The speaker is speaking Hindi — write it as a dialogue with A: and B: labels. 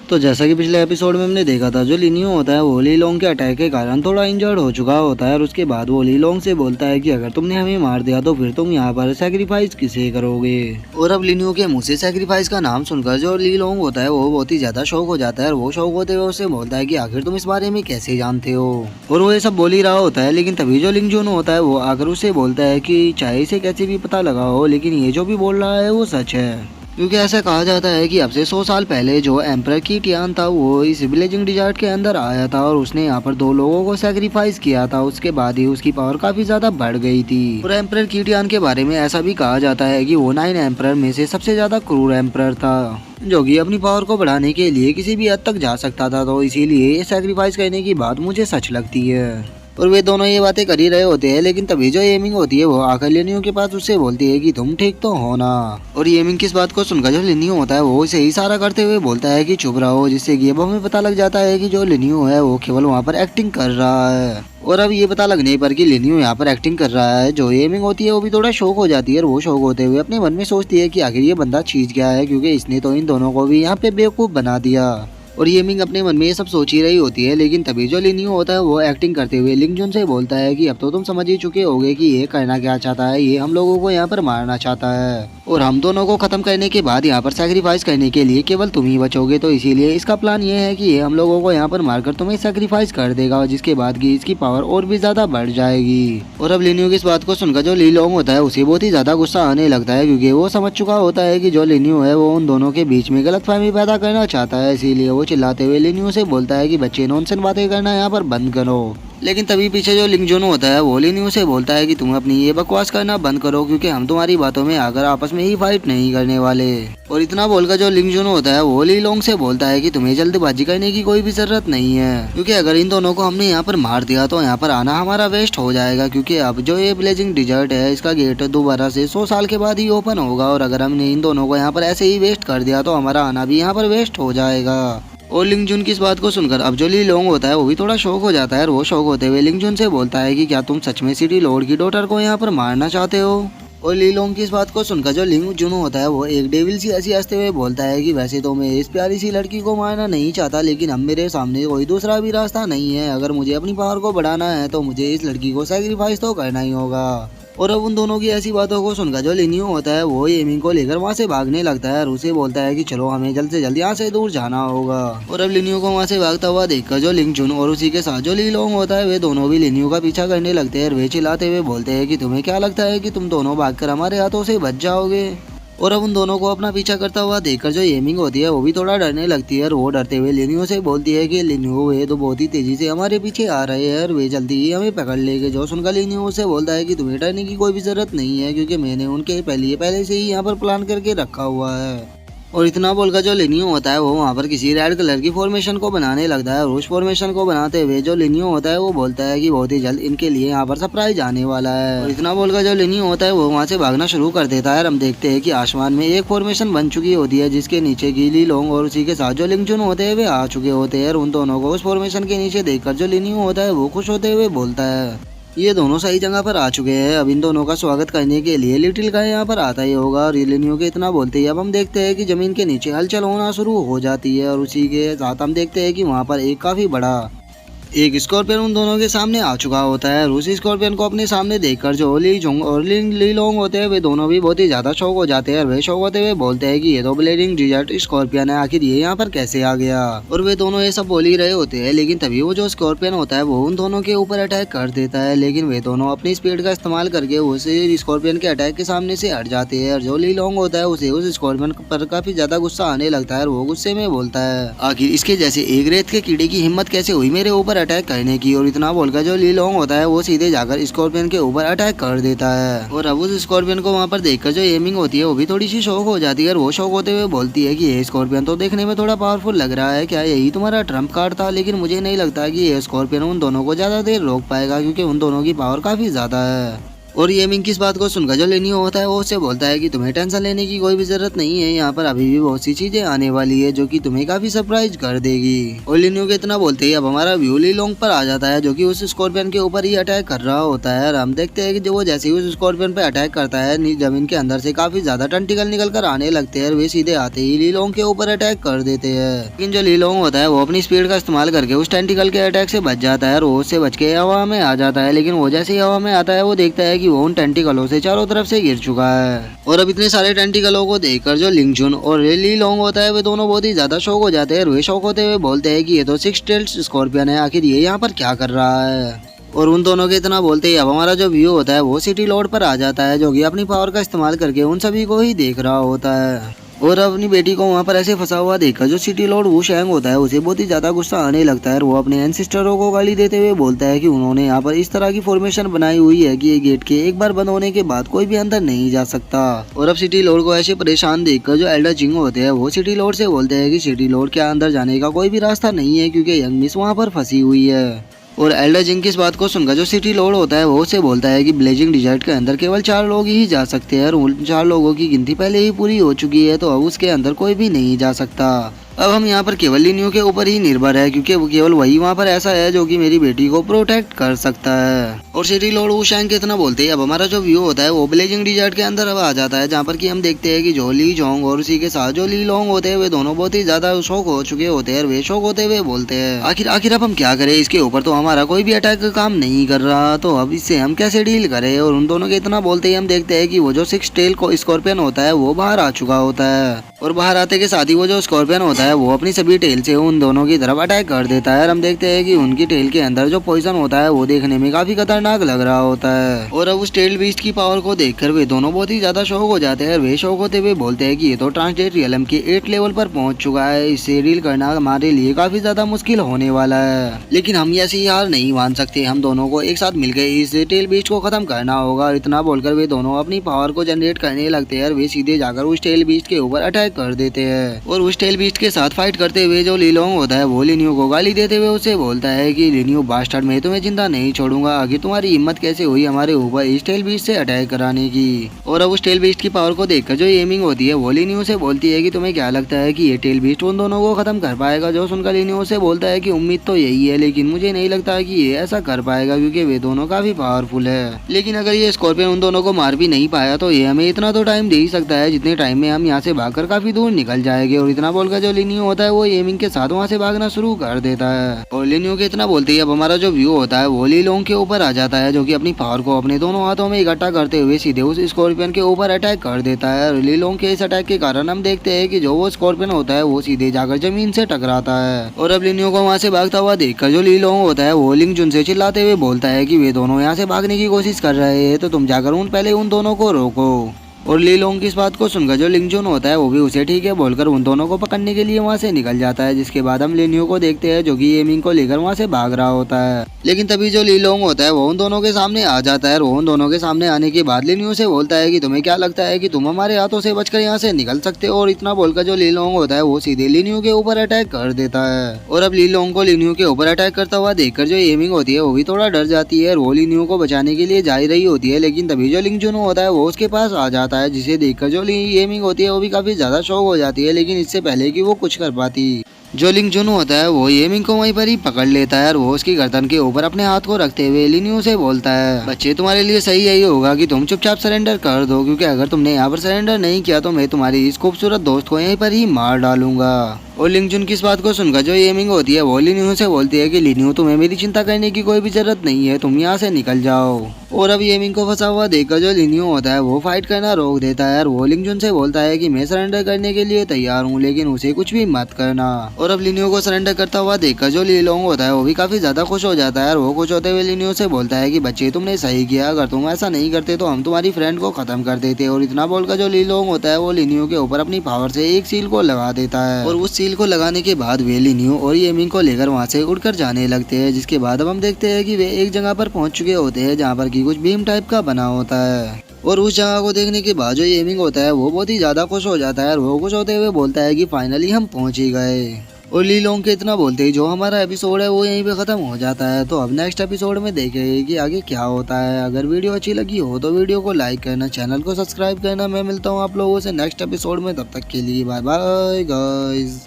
A: तो जैसा कि पिछले एपिसोड में हमने देखा था, जो लिनियो होता है वो ली लोंग के अटैक के कारण थोड़ा इंजर्ड हो चुका होता है और उसके बाद वो ली लोंग से बोलता है कि अगर तुमने हमें मार दिया तो फिर तुम यहाँ पर सैक्रिफाइस किसे करोगे। और अब लिनियो के मुंह से सैक्रिफाइस का नाम सुनकर जो ली लोंग होता है वो बहुत ही ज्यादा शौक हो जाता है और वो शौक होते हुए उससे बोलता है कि आखिर तुम इस बारे में कैसे जानते हो। और वो ये सब बोल ही रहा होता है, लेकिन तभी जो लिंग जुन होता है वो आकर उससे बोलता है कि चाहे इसे कैसे भी पता लगा हो, लेकिन ये जो भी बोल रहा है वो सच है। क्योंकि ऐसा कहा जाता है कि अब से 100 साल पहले जो एम्परर की टियान था वो इस ब्लेजिंग डिजर्ट के अंदर आया था और उसने यहाँ पर 2 लोगों को सैक्रिफाइस किया था। उसके बाद ही उसकी पावर काफी ज्यादा बढ़ गई थी। और एम्परर की टियान के बारे में ऐसा भी कहा जाता है कि वो 9 एम्परर में से सबसे ज्यादा क्रूर एम्परर था, जो कि अपनी पावर को बढ़ाने के लिए किसी भी हद तक जा सकता था। तो इसीलिए ये सैक्रिफाइस करने की बात मुझे सच लगती है। और वे दोनों ये बातें कर ही रहे होते हैं, लेकिन तभी जो येमिंग होती है वो आकर लिनियो के पास उससे बोलती है कि तुम ठीक तो हो ना। और येमिंग किस बात को सुनकर जो लिनियो होता है वो इसे इशारा करते हुए बोलता है कि चुप रहो, जिससे कि अब हमें पता लग जाता है कि जो लिनियो है वो केवल वहाँ पर एक्टिंग कर रहा है। और अब ये पता लगने पर कि लिनियो यहाँ पर एक्टिंग कर रहा है, जो येमिंग होती है वो भी थोड़ा शौक हो जाती है और वो शौक होते हुए अपने मन में सोचती है कि आखिर ये बंदा चीज क्या है, क्योंकि इसने तो इन दोनों को भी यहाँ पे बेवकूफ बना दिया। और येमिंग अपने मन में ये सब सोच ही रही होती है, लेकिन तभी जो लिनियो होता है वो एक्टिंग करते हुए लिंग जुन से बोलता है कि अब तो तुम समझ ही चुके होगे कि ये करना क्या चाहता है। ये हम लोगों को यहाँ पर मारना चाहता है और हम दोनों को खत्म करने के बाद यहाँ पर सैक्रिफाइस करने के लिए केवल तुम ही बचोगे। तो इसीलिए इसका प्लान ये है कि ये हम लोगों को यहाँ पर मारकर तुम्हें सैक्रिफाइस कर देगा, जिसके बाद की इसकी पावर और भी ज्यादा बढ़ जाएगी। और अब लिनियो की इस बात को सुनकर जो ली लोंग होता है उसे बहुत ही ज्यादा गुस्सा आने लगता है, क्योंकि वो समझ चुका होता है कि जो लिनियो है वो उन दोनों के बीच में गलतफहमी पैदा करना चाहता है। इसीलिए वो चिल्लाते हुए लिनियो से बोलता है कि बच्चे नॉनसेंस बातें करना यहाँ पर बंद करो। लेकिन तभी पीछे जो लिंग जुन होता है वो लिनियो से बोलता है कि तुम अपनी ये बकवास करना बंद करो, क्योंकि हम तुम्हारी बातों में आकर आपस में ही फाइट नहीं करने वाले। और इतना बोलकर जो लिंग जुन होता है वो ली लोंग से बोलता है कि तुम्हें जल्दबाजी करने की कोई भी जरूरत नहीं है, क्योंकि अगर इन दोनों को हमने यहाँ पर मार दिया तो यहाँ पर आना हमारा वेस्ट हो जाएगा। क्योंकि अब जो ये ब्लेजिंग डिजर्ट है इसका गेट दोबारा से 100 साल के बाद ही ओपन होगा, और अगर हमने इन दोनों को यहाँ पर ऐसे ही वेस्ट कर दिया तो हमारा आना भी यहाँ पर वेस्ट हो जाएगा। और लिंग जुन की इस बात को सुनकर अब जो ली लोंग होता है वो भी थोड़ा शौक हो जाता है और वो शौक होते हुए लिंग जुन से बोलता है कि क्या तुम सच में सिटी लॉर्ड की डॉटर को यहाँ पर मारना चाहते हो। और ली लोंग की इस बात को सुनकर जो लिंग जुन होता है वो एक डेविल सी हंसी हंसते हुए बोलता है कि वैसे तो मैं इस प्यारी सी लड़की को मारना नहीं चाहता, लेकिन अब मेरे सामने कोई दूसरा भी रास्ता नहीं है। अगर मुझे अपनी पावर को बढ़ाना है तो मुझे इस लड़की को सैक्रिफाइस तो करना ही होगा। और अब उन दोनों की ऐसी बातों को सुनकर जो लिनियो होता है वो येमिंग को लेकर वहाँ से भागने लगता है और उसे बोलता है कि चलो हमें जल्द से जल्द यहाँ से दूर जाना होगा। और अब लिनियो को वहाँ से भागता हुआ देखकर जो लिंग जुन और उसी के साथ जो ली लोंग होता है वे दोनों भी लिनियो का पीछा करने लगते हैं और वे चिल्लाते हुए बोलते हैं कि तुम्हें क्या लगता है कि तुम दोनों भागकर हमारे हाथों से बच जाओगे। और अब उन दोनों को अपना पीछा करता हुआ देखकर जो येमिंग होती है वो भी थोड़ा डरने लगती है और वो डरते हुए लिनियो से बोलती है कि लिनियो वे तो बहुत ही तेजी से हमारे पीछे आ रहे हैं और वे जल्दी ही हमें पकड़ लेंगे। जो सुनकर लिनियो उसे बोलता है कि तुम्हें डरने की कोई भी जरूरत नहीं है, क्योंकि मैंने उनके पहले से ही यहाँ पर प्लान करके रखा हुआ है। और इतना बोलकर जो लिनियो होता है वो वहाँ पर किसी रेड कलर की फॉर्मेशन को बनाने लगता है और उस फॉर्मेशन को बनाते हुए जो लिनियो होता है वो बोलता है कि बहुत ही जल्द इनके लिए यहाँ पर सरप्राइज आने वाला है। और इतना बोलकर जो लिनियो होता है वो वहाँ से भागना शुरू कर देता है और हम देखते हैं कि आसमान में एक फॉर्मेशन बन चुकी होती है, जिसके नीचे की ली लोंग और उसी के साथ जो लिंग जुन होते हैं वे आ चुके होते हैं। और उन दोनों को उस फॉर्मेशन के नीचे देखकर जो लिनियो होता है वो खुश होते हुए बोलता है ये दोनों सही जगह पर आ चुके हैं। अब इन दोनों का स्वागत करने के लिए लिटिल का यहाँ पर आता ही होगा। और लिनियो के इतना बोलते ही अब हम देखते हैं कि जमीन के नीचे हलचल होना शुरू हो जाती है और उसी के साथ हम देखते हैं कि वहाँ पर एक काफी बड़ा एक स्कॉर्पियन उन दोनों के सामने आ चुका होता है। और उसी स्कॉर्पियन को अपने सामने देखकर जो ली जुंग और ली लोंग होते हैं वे दोनों भी बहुत ही ज्यादा शौक हो जाते हैं और वे शौक होते हुए बोलते हैं कि ये तो ब्लेडिंग डिजर्ट स्कॉर्पियन है, आखिर ये यहाँ पर कैसे आ गया। और वे दोनों ये सब बोल ही रहे होते हैं, लेकिन तभी वो जो स्कॉर्पियन होता है वो उन दोनों के ऊपर अटैक कर देता है। लेकिन वे दोनों अपनी स्पीड का इस्तेमाल करके उसे स्कॉर्पियन के अटैक के सामने से हट जाते हैं। और जो ली लोंग होता है उसे उस स्कॉर्पियन पर काफी ज्यादा गुस्सा आने लगता है और वो गुस्से में बोलता है आखिर इसके जैसे एक रेत के कीड़े की हिम्मत कैसे हुई मेरे ऊपर अटैक करने की। और इतना बोलकर जो ली लोंग होता है वो सीधे जाकर स्कॉर्पियन के ऊपर अटैक कर देता है। और अब उस स्कॉर्पियन को वहाँ पर देखकर जो येमिंग होती है वो भी थोड़ी सी शौक हो जाती है और वो शौक होते हुए बोलती है कि ये स्कॉर्पियन तो देखने में थोड़ा पावरफुल लग रहा है, क्या यही तुम्हारा ट्रम्प कार्ड था। लेकिन मुझे नहीं लगता कि ये स्कॉर्पियन उन दोनों को ज्यादा देर रोक पाएगा, क्योंकि उन दोनों की पावर काफी ज्यादा है। और ये मिंग की इस बात को सुनकर जो लिनियो होता है वो उससे बोलता है कि तुम्हें टेंशन लेने की कोई भी जरूरत नहीं है, यहाँ पर अभी भी बहुत सी चीजें आने वाली है जो कि तुम्हें काफी सरप्राइज कर देगी। और लिनियो के इतना बोलते ही अब हमारा व्यू ली लोंग पर आ जाता है जो कि उस स्कॉर्पियन के ऊपर ही अटैक कर रहा होता है। और हम देखते हैं कि जो वो जैसे ही उस स्कॉर्पियन पे अटैक करता है जमीन के अंदर से काफी ज्यादा टंटिकल निकल कर आने लगते हैं। वे सीधे आते ही ली लोंग के ऊपर अटैक कर देते हैं, लेकिन जो ली लोंग होता है वो अपनी स्पीड का इस्तेमाल करके उस टेंटिकल के अटैक से बच जाता है और वो उससे बच के हवा में आ जाता है। लेकिन वो जैसे ही हवा में आता है वो देखता है कि वो उन टेंटिकलों से चारों तरफ से गिर चुका है। और अब इतने सारे टेंटिकलों को देखकर जो लिंग जुन और ली लोंग होता है वे दोनों बहुत ही ज्यादा शौक हो जाते हैं। वे शौक होते हुए बोलते हैं कि ये तो 6 टेल्ड स्कॉर्पियन है, आखिर ये यहाँ पर क्या कर रहा है। और उन दोनों के इतना बोलते ही अब हमारा जो व्यू होता है वो सिटी लॉर्ड पर आ जाता है जो कि अपनी पावर का इस्तेमाल करके उन सभी को ही देख रहा होता है। और अपनी बेटी को वहाँ पर ऐसे फंसा हुआ देखकर जो सिटी लॉर्ड वू शैंग होता है उसे बहुत ही ज्यादा गुस्सा आने लगता है और वो अपने एंसिस्टरों को गाली देते हुए बोलता है कि उन्होंने यहाँ पर इस तरह की फॉर्मेशन बनाई हुई है कि ये गेट के एक बार बंद होने के बाद कोई भी अंदर नहीं जा सकता। और अब सिटी लॉर्ड को ऐसे परेशान देखकर जो एल्डर जिंग होते हैं वो सिटी लॉर्ड से बोलते हैं कि सिटी लॉर्ड के अंदर जाने का कोई भी रास्ता नहीं है क्योंकि यंग मिस वहाँ पर फंसी हुई है। और एल्डर जिंग की इस बात को सुनकर जो सिटी लॉर्ड होता है वो उसे बोलता है कि ब्लेजिंग डिजर्ट के अंदर केवल 4 लोग ही जा सकते हैं और उन 4 लोगों की गिनती पहले ही पूरी हो चुकी है, तो अब उसके अंदर कोई भी नहीं जा सकता। अब हम यहाँ पर केवल लिनियो के ऊपर ही निर्भर है क्योंकि केवल वही वहाँ पर ऐसा है जो कि मेरी बेटी को प्रोटेक्ट कर सकता है। और सिटी लॉर्ड वू शैंग के इतना बोलते हैं अब हमारा जो व्यू होता है वो ब्लेजिंग डिजर्ट के अंदर अब आ जाता है जहाँ पर कि हम देखते हैं कि जो ली जोंग और उसी के साथ जो ली लोंग होते हैं वे दोनों बहुत ही ज्यादा शौक हो चुके होते हैं और वे शौक होते हुए बोलते हैं आखिर अब हम क्या करें, इसके ऊपर तो हमारा कोई भी अटैक का काम नहीं कर रहा, तो अब इससे हम कैसे डील करें। और उन दोनों के इतना बोलते ही हम देखते हैं कि वो जो 6 टेल स्कॉर्पियन होता है वो बाहर आ चुका होता है। और बाहर आते के साथ ही वो जो स्कॉर्पियन होता है वो अपनी सभी टेल से उन दोनों की तरफ अटैक कर देता है। और हम देखते हैं कि उनकी टेल के अंदर जो पॉइजन होता है वो देखने में काफी खतरनाक लग रहा होता है। और अब उस टेल बीस्ट की पावर को देखकर वे दोनों बहुत ही ज्यादा शौक हो जाते हैं और वे शौक होते हुए बोलते हैं कि ये तो ट्रांसलेट रियलम के 8 लेवल पर पहुंच चुका है, इससे डील करना हमारे लिए काफी ज्यादा मुश्किल होने वाला है। लेकिन हम ऐसी हार नहीं मान सकते, हम दोनों को एक साथ मिलकर इस टेल बीस्ट को खत्म करना होगा। और इतना बोलकर वे दोनों अपनी पावर को जनरेट करने लगते हैं और वे सीधे जाकर उस टेल बीस्ट के ऊपर अटैक कर देते हैं। और उस टेल बीस्ट के साथ फाइट करते हुए जो ली लोंग होता है वो लिनियो को गाली देते हुए उसे बोलता है कि लिनियो बास्टर्ड, मैं तुम्हें जिंदा नहीं छोड़ूंगा, आगे तुम्हारी हिम्मत कैसे हुई हमारे ऊपर इस टेल बीस्ट से अटैक कराने की। और अब उस टेल बीस्ट की पावर को देखकर जो एमिंग होती है वो लिनियो से बोलती है कि तुम्हें क्या लगता है कि ये टेल बीस्ट उन दोनों को खत्म कर पाएगा। जो सुनकर लिनियो से बोलता है कि उम्मीद तो यही है, लेकिन मुझे नहीं लगता कि ये ऐसा कर पाएगा क्योंकि वे दोनों काफी पावरफुल है। लेकिन अगर ये स्कॉर्पियन उन दोनों को मार भी नहीं पाया तो ये हमें इतना तो टाइम दे ही सकता है जितने टाइम में हम यहाँ से भागकर काफी दूर निकल जाएंगे। और इतना बोलकर जो लिनियो होता है वो एमिंग के साथ वहाँ से भागना शुरू कर देता है। और लिनियो के इतना बोलते ही अब हमारा जो व्यू होता है वो ली लोंग के ऊपर आ जाता है जो कि अपनी पावर को अपने दोनों हाथों में इकट्ठा करते हुए सीधे उस स्कॉर्पियन के ऊपर अटैक कर देता है। और ली लोंग के इस अटैक के कारण हम देखते हैं कि जो वो स्कॉर्पियन होता है वो सीधे जाकर जमीन से टकराता है। और अब लिनियो को वहाँ से भागता हुआ देखकर जो ली लोंग होता है वो लिंग जुन से चिल्लाते हुए बोलता है कि वे दोनों यहाँ से भागने की कोशिश कर रहे हैं, तो तुम जाकर पहले उन दोनों को रोको। और ली लोंग की इस बात को सुनकर जो लिंग जुन होता है वो भी उसे ठीक है बोलकर उन दोनों को पकड़ने के लिए वहाँ से निकल जाता है। जिसके बाद हम लिनियो को देखते हैं जो कि एमिंग को लेकर वहाँ से भाग रहा होता है। लेकिन तभी जो ली लोंग होता है वो उन दोनों के सामने आ जाता है और उन दोनों के सामने आने के बाद लिनियो से बोलता है कि तुम्हें क्या लगता है कि तुम हमारे हाथों से बचकर यहाँ से निकल सकते हो। और इतना बोलकर जो ली लोंग होता है वो सीधे लिनियो के ऊपर अटैक कर देता है। और अब ली लोंग को लिनियो के ऊपर अटैक करता हुआ देखकर जो एमिंग होती है वो भी थोड़ा डर जाती है और वो लिनियो को बचाने के लिए जा रही होती है। लेकिन तभी जो लिंग जुन होता है वो उसके पास आ जाता है, जिसे देखकर जो एमिंग होती है वो भी काफी ज्यादा शौक हो जाती है, लेकिन इससे पहले कि वो कुछ कर पाती जो लिंग जुन होता है वो एमिंग को वहीं पर ही पकड़ लेता है और वो उसकी गर्दन के ऊपर अपने हाथ को रखते हुए लिनियो से बोलता है, बच्चे तुम्हारे लिए सही यही होगा कि तुम चुपचाप सरेंडर कर दो, क्योंकि अगर तुमने यहाँ पर सरेंडर नहीं किया तो मैं तुम्हारी इस खूबसूरत दोस्त को यहीं पर ही मार डालूंगा। और लिंग जुन की इस बात को सुनकर जो एमिंग होती है वो लिनियो से बोलती है कि लिनियो तुम्हें मेरी चिंता करने की कोई भी जरूरत नहीं है, तुम यहाँ से निकल जाओ। और अब एमिंग को फंसा हुआ देखकर जो लिनियो होता है वो फाइट करना रोक देता है और वो लिंग जुन से बोलता है कि मैं सरेंडर करने के लिए तैयार हूँ, लेकिन उसे कुछ भी मत करना। और अब लिनियो को सरेंडर करता हुआ देखकर जो ली लोंग होता है वो भी काफी ज्यादा खुश हो जाता है और वो खुश होते हुए लिनियो से बोलता है कि बच्चे तुमने सही किया, अगर तुम ऐसा नहीं करते तो हम तुम्हारी फ्रेंड को खत्म कर देते। और इतना बोलकर जो ली लोंग होता है वो लिनियो के ऊपर अपनी पावर से एक सील को लगा देता है और उस सील को लगाने के बाद वे लिनियो और एमिंग को लेकर वहाँ से उड़कर जाने लगते हैं। जिसके बाद अब हम देखते हैं कि वे एक जगह पर पहुंच चुके होते हैं जहाँ पर की कुछ बीम टाइप का बना होता है। और उस जगह को देखने के बाद जो एमिंग होता है वो बहुत ही ज्यादा खुश हो जाता है और वो खुश होते हुए बोलता है कि फाइनली हम पहुंच ही गए। और ली लोंग के इतना बोलते ही जो हमारा एपिसोड है वो यहीं पे ख़त्म हो जाता है। तो अब नेक्स्ट एपिसोड में देखेंगे कि आगे क्या होता है। अगर वीडियो अच्छी लगी हो तो वीडियो को लाइक करना, चैनल को सब्सक्राइब करना। मैं मिलता हूँ आप लोगों से नेक्स्ट एपिसोड में, तब तक के लिए बाय बाय गाइस।